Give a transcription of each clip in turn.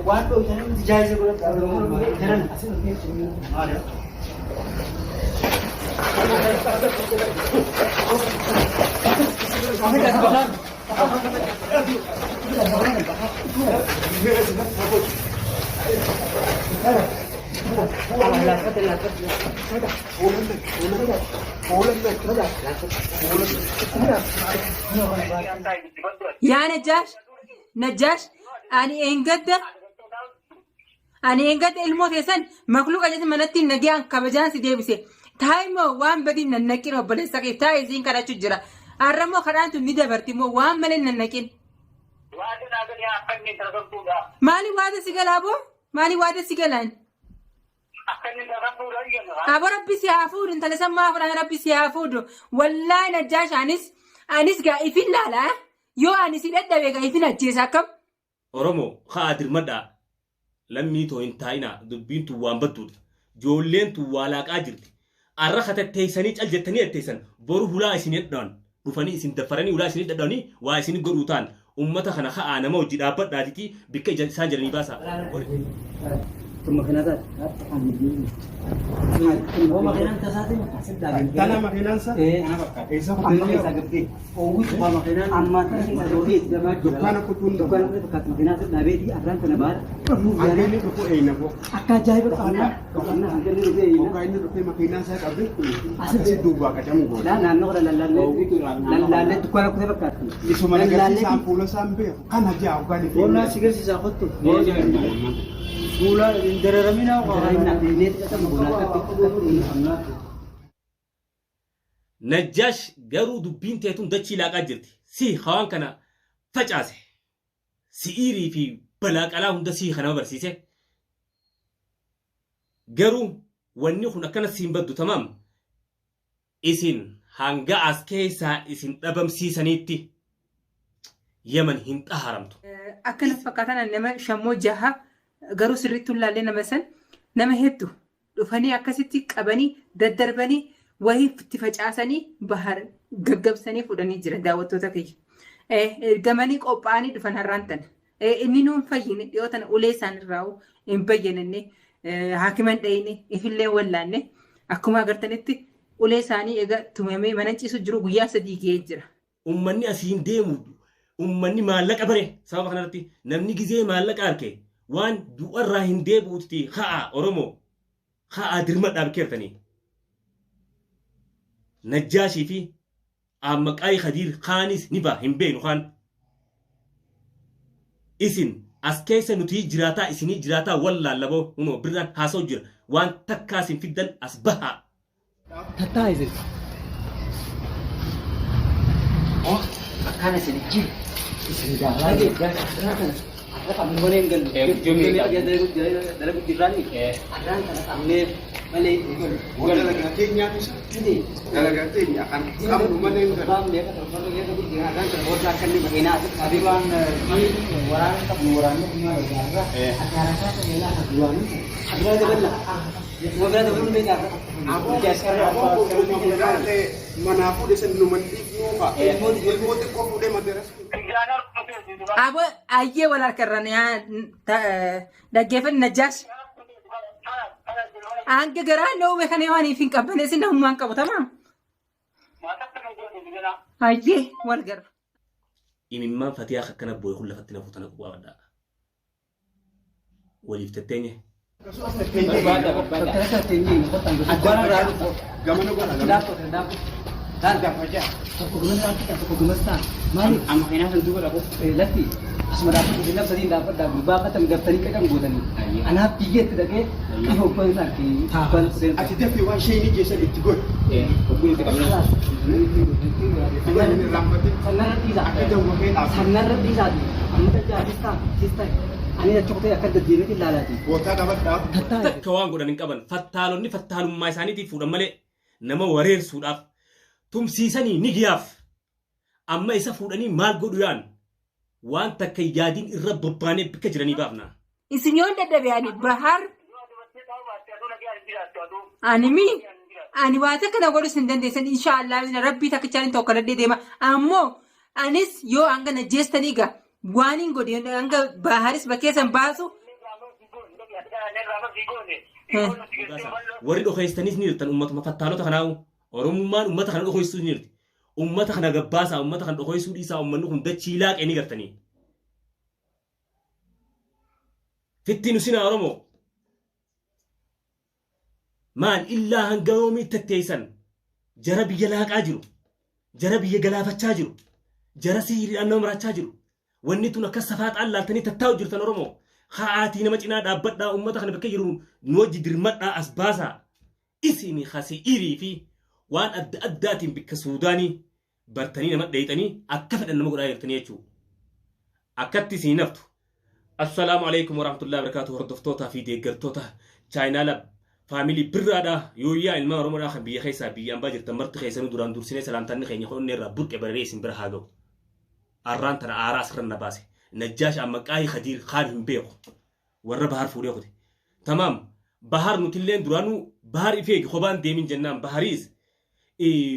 Waanto isaanii tajaajilu godhatu jiran asii maali? يا نجاش أنا إنقد الموت يسن مخلوق أجد منتي نجيان كبجان سيدي بسي تايمو وان بدي ننكين وبلس سكيف تاي زين كذا تجرا أرمو خدان تنيدا برتيمو وان ملين ننكين مالي وادا سيجال أبو مالي وادا سيجالان أبو ربي سيافود أنت لسه ما أفرح ربي سيافود والله نجاش أنيس قايفين لا يو أنيس إذا دبي قايفين أجيسكم Oromoo khaadir madhaa lammii too hin taa'inaa dubbiin tu waan badduudha. Joolleen tu waa laaqaa jirti. Arra katatteessanii cal jettanii etteessan boru hulaa isin hedhaan dhufanii isin daffaranii hulaa isin hedhaanii waa isin godhuu ta'an ummata kana ha'aa nama hojii dhaabbadhaatiitii bikka isaan jiranii baasaa. ثم كنازات هو مكينان تساتي أنا مكينان سا أنا بقى إيسا كتير ساقبتي أوه هو مكينان أما تسي سدوتي دكان كتون دكان بكات مكينان سدابيتي أبران تنبار أنجلي ركو إينا بو أكا جاي بكانا كنا أنجلي ركو إينا وكاين ركو مكينان سا قبل أسي دوبا كتامو بو لا نانو لا لا لا دكان كتير بكات يسوع مالك سامبولا سامبي كان هجا أوكاني ولا سيجر سيساقطو Mula dari ramina Najaash garuu dubbiin teetun dachii laaqaa jirti. Si hawaan kana facaase. Si'iirii fi balaaqalaa hunda si kana barsiise. Garuu wanni kun akkana siin baddu tamaam. Isin hanga as keessaa isin dhabamsiisaniitti Yaman hin xaharamtu. Akkanas fakkaatan nama shammoo jaha garuu sirriitti ulaallee nama hedduu dhufanii akkasitti qabanii daddarbanii wayii itti facaasanii bahar gaggabsanii fudhanii jira daawwattoota kiyya. Gamanii qophaa'anii dhufan har'aan tana. Inni nuun fayyine dhiyootan ulee isaanirraa hin bayyananne haakiman dhayine ifillee wallaanne akkuma agartanitti ulee isaanii egaa tumamee mana ciisu jiru guyyaa 3 ga'ee jira. Uummanni asiin deemu uummanni maallaqa bare sababa kanarratti namni gizee maallaqa harkee. Waan du'arraa hin deebi'uutti ha'a Oromoo ha'a dirmadhaan keertanii. Najjaashii fi Ammaqaayi Khadiir Khaanis ni ba'a hin beeknu kaan. Isin as keessa nuti jiraataa isinii jiraataa wallaallaboo hunoo birraan haasa'u jira waan takkaa isin fiddan as bahaa. Tattaa isin. Akkaan isin jiru. Isin jaalaa geeddaa. Kami boleh enggak? Jumlah aja dari kudiran ni. Ada kan kami boleh. Boleh lagi nantinya bisa. Ini. Kalau nanti akan kamu mana enggak? Kamu dia kata kalau dia tu dia akan terbuat akan di mana? Tadi kan ni orang tak orang ni punya negara. Acara saya ni lah tujuan ni. Ada ada benar. Moga tu belum dengar. Aku jasar apa? Mana aku di sana mentikmu pak. Mau kau udah materas. Abu aye wala karanya dagefen Najaash anke gara no we khane wani fin kabane sin humman kabu tamam aye wal gar Imimman fatiha akkana booy kulla fattina futana ku wada walif tattenye Tanda fajar. Aku gemesan. Mari, amak ini harus juga aku latih. Sementara aku tidak sering dapat dah berbakat dan dapat tadi kan buat ni. Anak tiga tu dah ke? Ibu pun sakit. Pun sen. Aku tidak fikir wajah ini jasa itu good. Aku ini tak benar. Sanar tidak. Sanar tidak. Anda jadi sista. Ani dah cukup akan terjadi di lalati. Bota dapat dah. Kawan godanin qaban fattalonni fattalummaa isaaniitiif fuudhan malee nama wareersuudhaaf tumsiisanii ni giyaaf amma isa fuudhanii maal godhuyaan waan takka yaadiin irra bobbaanee bikka jiranii baafna. Isin yoon dadhabee bahar ani waa takka na godhus hin dandeessan inshaallah rabbii takkichaan tokko dadhee deema ammoo anis yoo hanga na jeestanii gaa Waanin godhe hanga baharis bakkeessan baasu. warri dhokeessanis ni jirtan ummatuma fattaalota kanaawu oromummaan ummata kana dhokeessuu ni jirti ummata kana gabbaasaa ummata kana dhokeessuu dhiisaa ummanni kun dachii laaqee ni gartanii fittiin usinaa oromoo maal illaa hanga yoomii tatteessan jara biyya laaqaa jiru jara biyya galaafachaa jiru jara siiriidhaan nama marachaa jiru wanni tun akka safaaxaan laaltanii tattaa'u jirtan oromoo haati nama cinaa dhaabbadhaa ummata kana bakka jiru nu wajji dirmadhaa as baasaa isinii khasi'irii fi waan adda addaatiin bikka suudaanii bartanii nama dheeyxanii akka fedhan nama godhaa jirtanii jechuudha. Akkatti isin naftu. Assalaamu alaikum warahmatullahi wabarakatuh hordoftoota fi deeggartoota chaayinaa lab faamilii birraadhaa yooyyaa ilma oromoodhaa kan biyya keessaa biyyaan baa jirtan marti keessanuu duraan dursinee salaamtanni keenya hodhannee irraa burqe bararee isin bira haa ga'u. Arraan tana aaraa asirra na baase. نجاش أما قاي خدير خارهم بيقو ورا بحر فوري خدي تمام بحر نتلين درانو بحر إفيق خبان ديمين جنان بحريز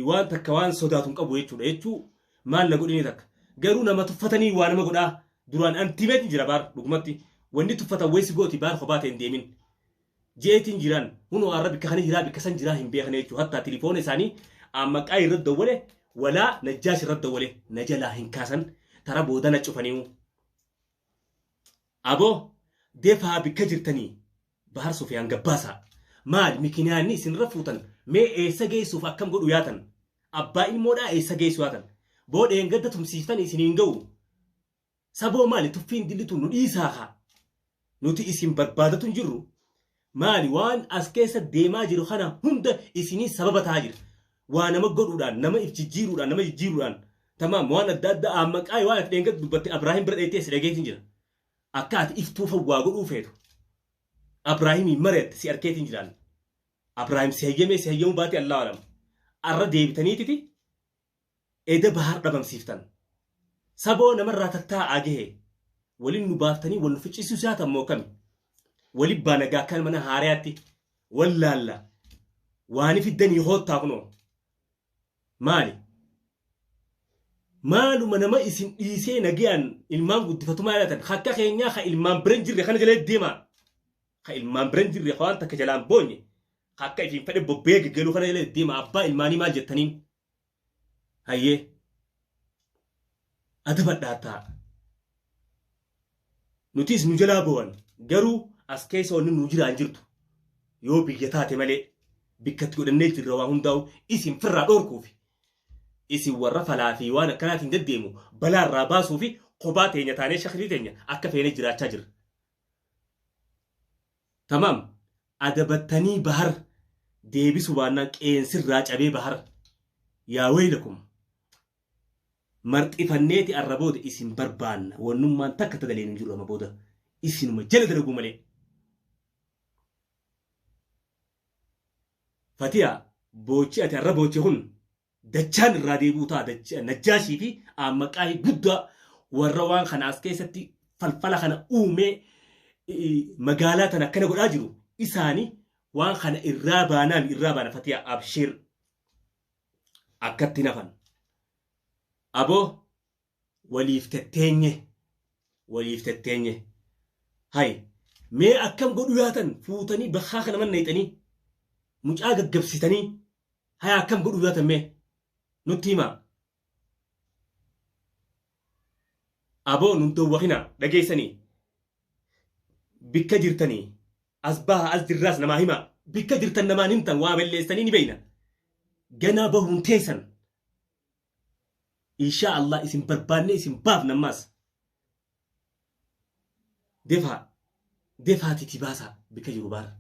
وان تكوان صداتهم قبو يتشو ما لقول إني ذاك قالوا ما تفتني وانا ما قلنا دران أنتيمت جرابار لقمتي واني تفتا ويسي قوتي بار خباتين ديمين جيتين جيران هنو عربي كخاني جرابي كسان جراهم بيخني يتشو حتى تليفوني ثاني أما قاي رد وله ولا نجاش رد وله نجلا هنكاسن ترى بودنا تشوفنيو أبو دفع بكجرتني بحر سفيان قباسا مال مكيناني سنرفوتن مي إيسا جيسو فاكم قد وياتن أبا المودا إيسا جيسو واتن بود إنقدتهم سيفتن إسنين جو سابو مالي تفين دلتو نريساها نوتي إسن بربادتون جرو مالي وان أسكيسا ديما جرو خانا هند إسنين سبب تاجر وانا مقود ودان نما إفجيرو ودان نما يجيرو ودان تمام وانا دادا أمك آي وانا تنقد ببتي أبراهيم برد إيتيس رجيتين جرا أكاد إفتوفا واقول أوفيتو أبراهيم مرد سي أركيتين جران أبراهيم سيهيم باتي الله علم أرى ديبتني تتي إيدا بحر ربم سيفتن سابو نمر راتتا آجيه ولي نبافتني ولنفتش سوساتا موكمي ولي بانقا كان منا هارياتي ولا لا واني في الدنيا هوت تاقنو مالي مالو منما اسم إيسي نجيان المام قد فتما لاتن خاكا خينيا خا المام برنجر خانا جلال ديما خا المام برنجر خوان تاكا جلال بوني خاكا إفين فدي ببيك جلو خانا جلال ديما أبا الماني مال جتنين هايه أدبت داتا نوتيس نجلا بوان جرو أسكيسو نجلا انجرتو يو بيجتاتي مالي بكتكو دنيت الرواهم داو اسم فرع دوركوفي isi warra falaafi waan akkanaatiin deddeemu balaa irraa baasuu fi qophaa teenya taanee shakrii teenya akka feene jiraachaa jira. Tamaam adabattanii bahar deebisu baannaan qeensirraa cabee bahar yaa waylakum marxifanneeti arrabooda isin barbaanna wannummaan takka tagaleen hin jiru ama booda isinuma jala dalagu malee. Fatiyaa boochi ati arraboochi kun dachaan irraa deebuu ta'a najjaashii fi ammaqaahii guddaa warra waan kana as keessatti falfala kana uumee magaalaa tana akkana godhaa jiru isaanii waan kana irraa baana Fatiyaa abshir akkatti nafan aboo waliif tetteenye hay mee akkam godhu yaatan fuutanii bakkaa kana manna hixanii mucaa gaggabsitanii hay akkam godhu yaatan mee نتيما أبو ننتو وخنا لجيسني بكجرتني أصبح أزد الراس نماهما بكجرتن نما نمتن وعمل لسنين بينا جنابه منتيسن إن شاء الله اسم برباني اسم باب نماس دفع تتباسا بكجربار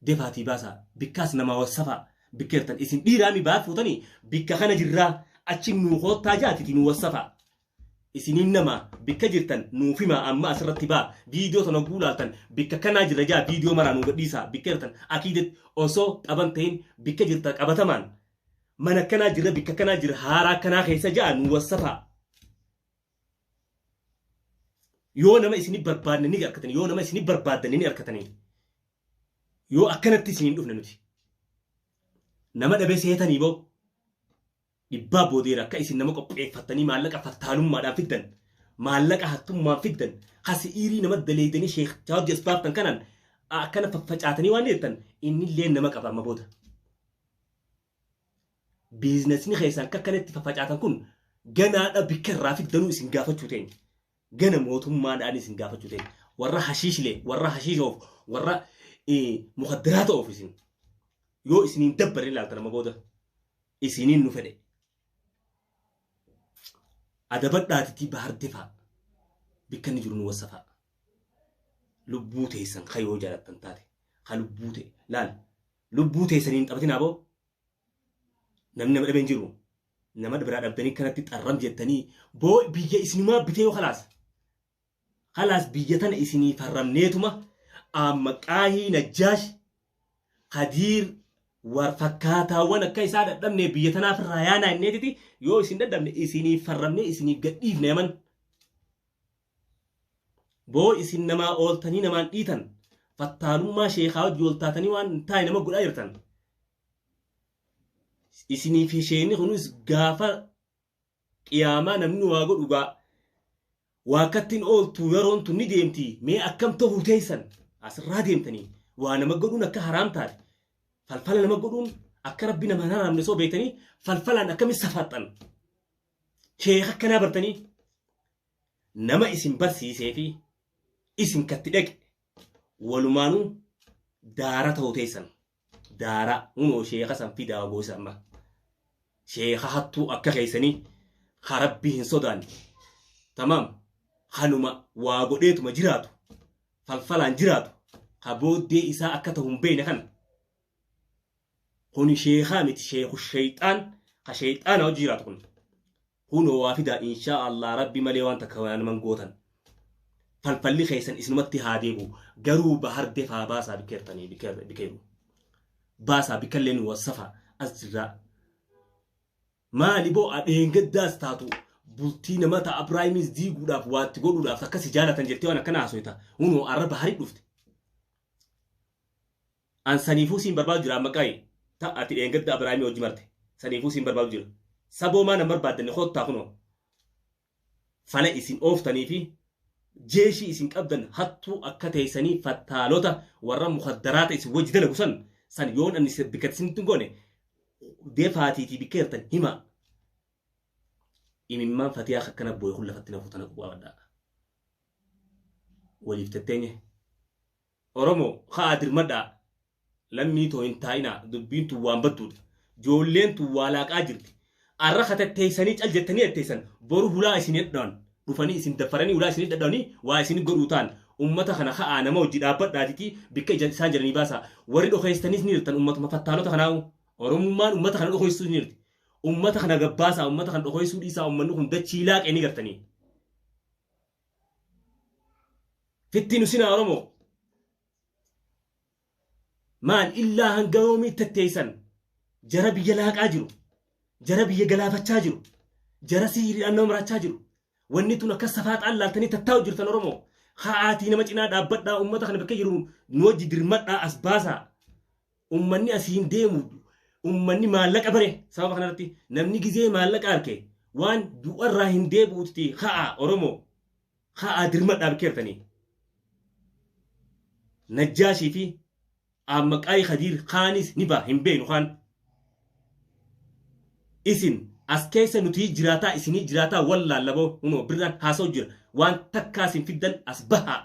دفع تتباسا بكاس نما وصفا بكرتن اسم بيرامي بافوتني بك خنا جرا أتشم نوخوت تاجاتي نوصفا اسم إنما بكجرتن نوفيما أما أسرت با فيديو تنقولاتن بك كنا جرجا فيديو مرا نوغديسا بكرتن أكيد أوسو أبنتين بكجرتن أبتمان من كنا جرا بك كنا جرا هارا كنا خيسا جا نوصفا يو نما اسمي برباد نيجي أركتني يو نما اسمي برباد نيجي أركتني يو أكنت تسمين دوفنا نوتي nama dhabe seetanii boo dhibbaa boodeera akka isin nama qopheeffattanii maallaqa fattaalummaadhaan fiddan maallaqa hattummaan fiddan hasi'iirii nama daleedanii sheekh jawaabdi asbaabtan kanan akkana faffacaatanii waan jettan inni illee nama qaba amma booda. Biizinasni keessan kakkanatti faffacaatan kun ganaadha bikka irraa fiddanuu isin gaafachuu teenya. Gana mootummaadhaan isin gaafachuu teenya. Warra hashiishlee, warra hashiishoof, warra mukaddiraata oof isin. Yoo isiniin dabbaree ilaaltan amma booda isiniin nu fedhe. Adabadhaatitti bahar defaa bikka inni jiru nu wassafaa. Lubbuu teessan kan yoo jaalattan taate kan lubbuu ta'e laal lubbuu teessaniin taphatin aboo namni nama dhabeen jiru nama biraa dhabdanii kanatti xarram jettanii boo biyya isinumaa bitee yoo khalaas biyya tana isinii farramneetuma amma qaahii najjaash hadiir war fakkaataawwan akka isaa dadhabne biyya tanaaf irraa yaanaa inneetiti yoo isin dadhabne isinii farramne isinii gadhiifne yaman boo isin namaa ooltanii namaan dhiitan fattaalummaa sheekaa hojii ooltaatanii waan taa'e nama godhaa jirtan isinii fi sheenni kunis gaafa qiyaamaa namni waa godhugaa waakattiin ooltu yeroon tun ni deemti mee akkam ta'uu teessan asirraa deemtanii waa nama godhuun akka haraam taate falfala nama godhuun akka rabbi nama hin haraamne soo beektanii falfalaan akkamis safaaxxan sheeka akkanaa bartanii nama isin barsiisee fi isin katti dhaqe walumaanuu daara ta'uu teessan daara unoo sheeka san fidaa goosa amma sheeka hattuu akka keessanii harabbii hin sodaanne tamaam hanuma waa godheetuma jiraatu falfalaan jiraatu ha booddee isaa akka ta'u hin beekne kana kuni sheekaa miti sheeku shayxaan ha shayxaana hojii jiraatu kun hunoo waa fidaa inshaa Allah rabbi malee waan takka waan man gootan falfalli keessan isinumatti haa deebu garuu bahar defaa baasaa bikeertanii bikeeru baasaa bikalleen wasafa as jirraa maali boo adeengaddaas taatu bultii nama ta'a Ibraahimis diiguudhaaf waatti godhuudhaaf akkasi jaalatan jettee waan akkana haasofta hunoo arra baharii dhufte an saniifuu siin barbaadu jira maqaayi ta'ati dheengadda Ibraahimii hojii marte saniifuu siin barbaadu jira saboo maa nan barbaaddanne hoottaa kunoo fala isin ooftanii fi jeeshii isin qabdan hattuu akka teessanii fattaalota warra mukaddaraata isin wajji dalagu san yoon ani bikkatisinitti goone deefaatiitii bikkeertan hima imimmaan fatiyaa akkana booye kun lafatti nafu tana qubaa baddaa waliif tetteenye Oromoo haa dirmadhaa lammii too hin taa'inaa dubbiin tun waan badduudha joolleen tun waa laaqaa jirti arra katatteessanii cal jettanii etteessan boru hulaa isin dhadhaan dhufanii isin daffaranii ulaa isin dhadhaanii waa isin godhuu ta'an ummata kana haa nama hojii dhaabbadhaatiiti bikka isaan jiranii baasaa warri dhokeessanis ni jirtan ummatuma fattaalota kanaa Oromummaan ummata kana dhokeessuu ni jirti ummata kana gabbaasaa ummata kana dhokeessuu dhiisaa ummanni kun dachii laaqee ni gartanii fittiin usinaa Oromoo maan illaa hanga yoomii tatteessan jara biyya laaqaa jiru jara biyya galaafachaa jiru jara siiriidhaan nama marachaa jiru wanni tun akka safaaxaan laaltanii tattaa'u jirtan Oromoo ha'aatii nama cinaa dhaabbadhaa ummata kana bakka jiru nu wajji dirmadhaa as baasaa ummanni asiin deemu ummanni maallaqa bare sababa kanarratti namni gizee maallaqa arke waan du'arraa hin deebi'utti ha'a Oromoo ha'a dirmadhaa bikeertanii najjaashii fi ammaqaayi khadiir khaanis ni baa hin beenu khaan isin as keessa nuti jiraataa isinii jiraataa wallaallaboo hunoo birraan haasoo jira waan takkaasin fiddan as bahaa